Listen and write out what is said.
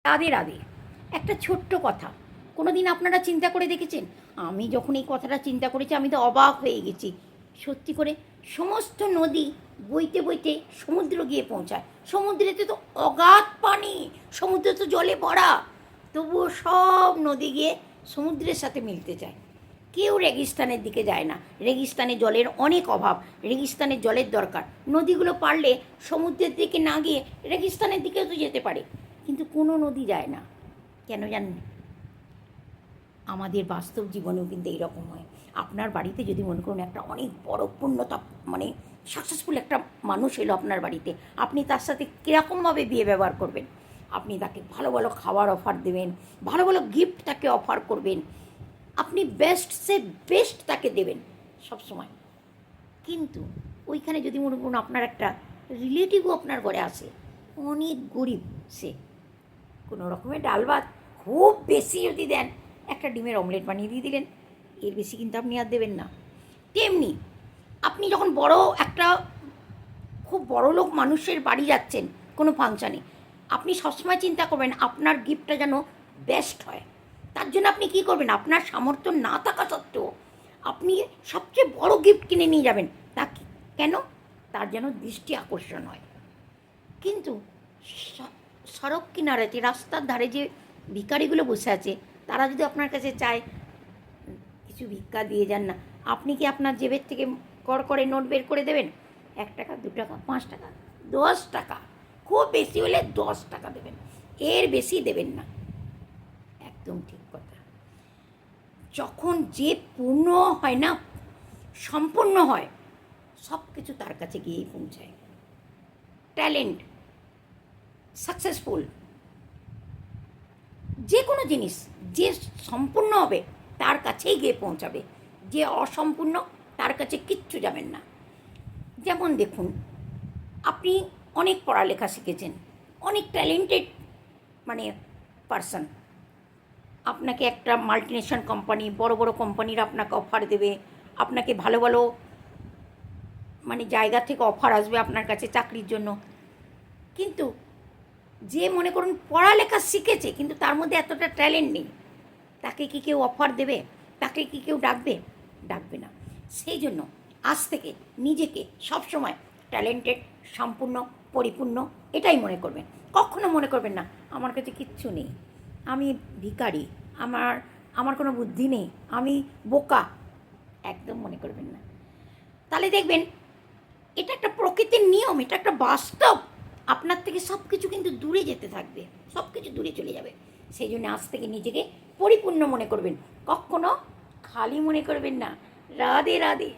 রাধে রাধে। একটা ছোট্ট কথা, কোনো দিন আপনারা চিন্তা করে দেখেছেন? আমি যখন এই কথাটা চিন্তা করেছি আমি তো অবাক হয়ে গেছি। সত্যি করে সমস্ত নদী বইতে বইতে সমুদ্র গিয়ে পৌঁছায়। সমুদ্রেতে তো অগাধ পানি, সমুদ্র তো জলে ভরা, তবুও সব নদী গিয়ে সমুদ্রের সাথে মিলতে চায়। কেউ রেগিস্তানের দিকে যায় না। রেগিস্তানে জলের অনেক অভাব, রেগিস্তানের জলের দরকার। নদীগুলো পারলে সমুদ্রের দিকে না গিয়ে রেগিস্তানের দিকেও তো যেতে পারে, কিন্তু কোনো নদী যায় না। কেন জানেন? আমাদের বাস্তব জীবনেও কিন্তু এইরকম হয়। আপনার বাড়িতে যদি মনে করুন একটা অনেক বড় পূর্ণতা, মানে সাকসেসফুল একটা মানুষ এলো আপনার বাড়িতে, আপনি তার সাথে কীরকমভাবে বিয়ে ব্যবহার করবেন? আপনি তাকে ভালো ভালো খাবার অফার দেবেন, ভালো ভালো গিফট তাকে অফার করবেন, আপনি বেস্ট সে বেস্ট তাকে দেবেন সবসময়। কিন্তু ওইখানে যদি মনে করুন আপনার একটা রিলেটিভও আপনার ঘরে আসে, অনেক গরিব, সে কোনো রকমের ডাল ভাত, খুব বেশি যদি দেন একটা ডিমের অমলেট বানিয়ে দিয়ে দিলেন, এর বেশি কিন্তু আপনি আর দেবেন না। তেমনি আপনি যখন বড় একটা খুব বড় লোক মানুষের বাড়ি যাচ্ছেন কোনো ফাংশানে, আপনি সবসময় চিন্তা করবেন আপনার গিফটটা যেন বেস্ট হয়। তার জন্য আপনি কী করবেন? আপনার সামর্থ্য না থাকা সত্ত্বেও আপনি সবচেয়ে বড় গিফট কিনে নিয়ে যাবেন। তা কেন? তার যেন দৃষ্টি আকর্ষণ হয়। কিন্তু সড়ক কিনারেতে, রাস্তার ধারে যে ভিখারিগুলো বসে আছে, তারা যদি আপনার কাছে চায় কিছু ভিক্ষা দিয়ে যান না, আপনি কি আপনার জেবের থেকে কর করে নোট বের করে দেবেন? 1 টাকা, 2 টাকা, 5 টাকা, 10 টাকা, খুব বেশি হলে 10 টাকা দেবেন, এর বেশি দেবেন না। একদম ঠিক কথা। যখন যে পূর্ণ হয় না, সম্পূর্ণ হয়, সব কিছু তার কাছে গিয়েই পৌঁছায়। ট্যালেন্ট, সাকসেসফুল, যে কোনো জিনিস যে সম্পূর্ণ হবে তার কাছেই গিয়ে পৌঁছাবে। যে অসম্পূর্ণ তার কাছে কিচ্ছু যাবেন না। যেমন দেখুন, আপনি অনেক পড়ালেখা শিখেছেন, অনেক ট্যালেন্টেড মানে পারসন, আপনাকে একটা মাল্টিনেশনাল কোম্পানি, বড় বড় কোম্পানির আপনাকে অফার দেবে, আপনাকে ভালো ভালো মানে জায়গা থেকে অফার আসবে আপনার কাছে চাকরির জন্য। কিন্তু যে মনে করুন পড়ালেখা শিখেছে কিন্তু তার মধ্যে এতটা ট্যালেন্ট নেই, তাকে কি কেউ অফার দেবে? তাকে কি কেউ ডাকবে? ডাকবে না। সেই জন্য আজ থেকে নিজেকে সবসময় ট্যালেন্টেড, সম্পূর্ণ, পরিপূর্ণ এটাই মনে করবেন। কখনো মনে করবেন না আমার কাছে কিচ্ছু নেই, আমি ভিখারি, আমার আমার কোনো বুদ্ধি নেই, আমি বোকা। একদম মনে করবেন না। তাহলে দেখবেন এটা একটা প্রকৃতির নিয়ম, এটা একটা বাস্তব। আপনার থেকে সব কিছু কিন্তু দূরে যেতে থাকবে, সব কিছু দূরে চলে যাবে। সেই জন্য আজ থেকে নিজেকে পরিপূর্ণ মনে করবেন, কখনো খালি মনে করবেন না। রাধে রাধে।